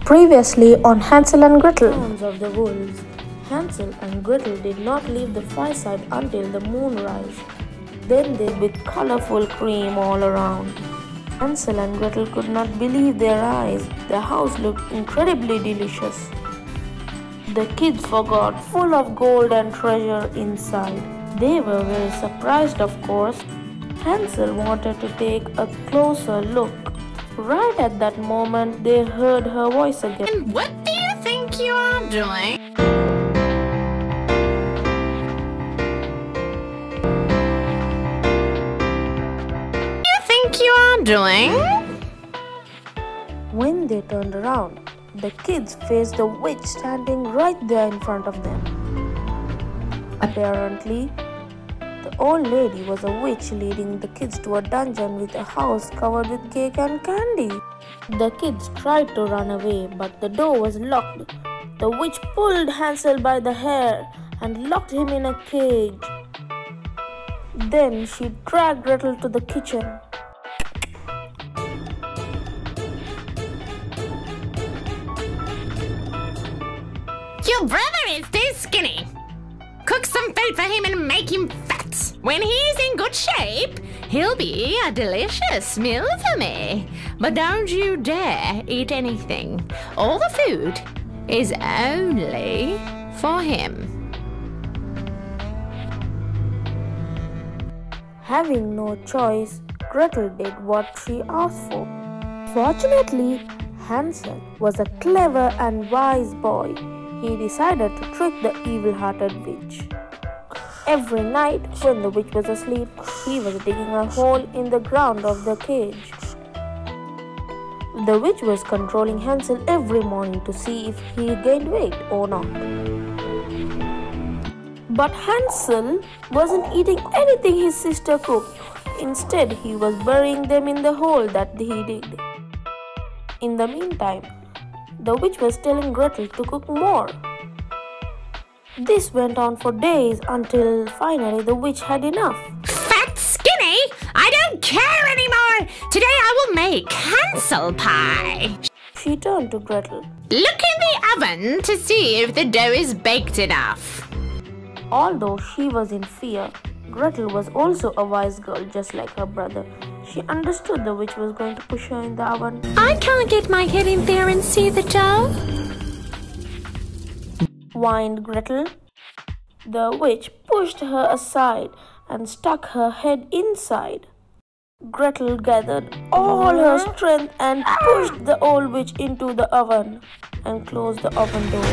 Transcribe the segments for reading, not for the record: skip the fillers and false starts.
Previously on Hansel and Gretel. Sounds of the wolves. Hansel and Gretel did not leave the fireside until the moon rise. Then they with colorful cream all around. Hansel and Gretel could not believe their eyes. The house looked incredibly delicious. The kids forgot, full of gold and treasure inside. They were very surprised, of course. Hansel wanted to take a closer look. Right at that moment, they heard her voice again. And what do you think you are doing? When they turned around, the kids faced the witch standing right there in front of them. Apparently, the old lady was a witch leading the kids to a dungeon with a house covered with cake and candy. The kids tried to run away, but the door was locked. The witch pulled Hansel by the hair and locked him in a cage. Then she dragged Gretel to the kitchen. Your brother is too skinny. Cook some food for him and make him fat. When he's in good shape, he'll be a delicious meal for me. But don't you dare eat anything. All the food is only for him. Having no choice, Gretel did what she asked for. Fortunately, Hansel was a clever and wise boy. He decided to trick the evil-hearted witch. Every night, when the witch was asleep, he was digging a hole in the ground of the cage. The witch was controlling Hansel every morning to see if he gained weight or not. But Hansel wasn't eating anything his sister cooked. Instead, he was burying them in the hole that he digged. In the meantime, the witch was telling Gretel to cook more. This went on for days until finally the witch had enough. Fat, skinny? I don't care anymore. Today I will make Hansel pie. She turned to Gretel. Look in the oven to see if the dough is baked enough. Although she was in fear, Gretel was also a wise girl just like her brother. She understood the witch was going to push her in the oven. I can't get my head in there and see the dough, whined Gretel. The witch pushed her aside and stuck her head inside. Gretel gathered all her strength and pushed the old witch into the oven and closed the oven door.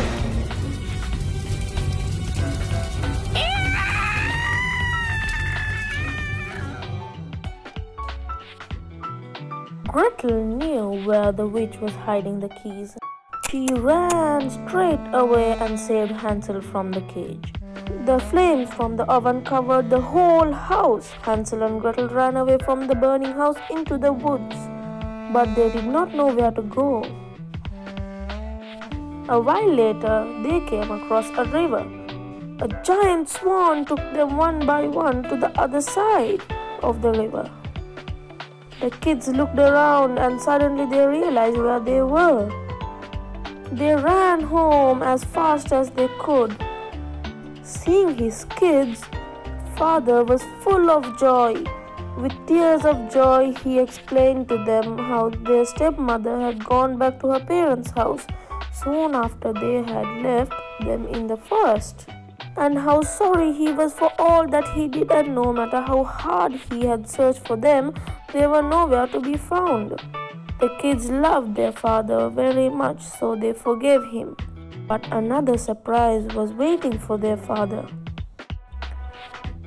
Gretel knew where the witch was hiding the keys. She ran straight away and saved Hansel from the cage. The flames from the oven covered the whole house. Hansel and Gretel ran away from the burning house into the woods, but they did not know where to go. A while later, they came across a river. A giant swan took them one by one to the other side of the river. The kids looked around and suddenly they realized where they were. They ran home as fast as they could. Seeing his kids, father was full of joy. With tears of joy, he explained to them how their stepmother had gone back to her parents' house soon after they had left them in the forest, and how sorry he was for all that he did, and no matter how hard he had searched for them, they were nowhere to be found. The kids loved their father very much, so they forgave him. But another surprise was waiting for their father.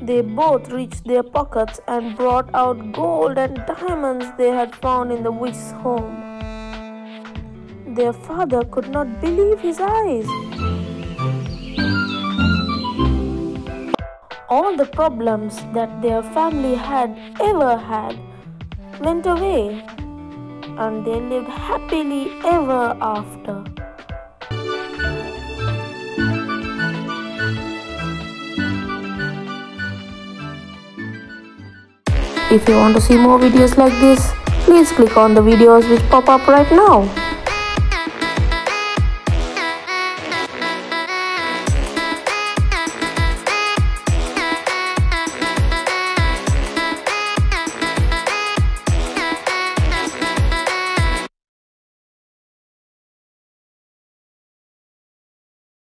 They both reached their pockets and brought out gold and diamonds they had found in the witch's home. Their father could not believe his eyes. All the problems that their family had ever had went away, and they lived happily ever after. If you want to see more videos like this, please click on the videos which pop up right now.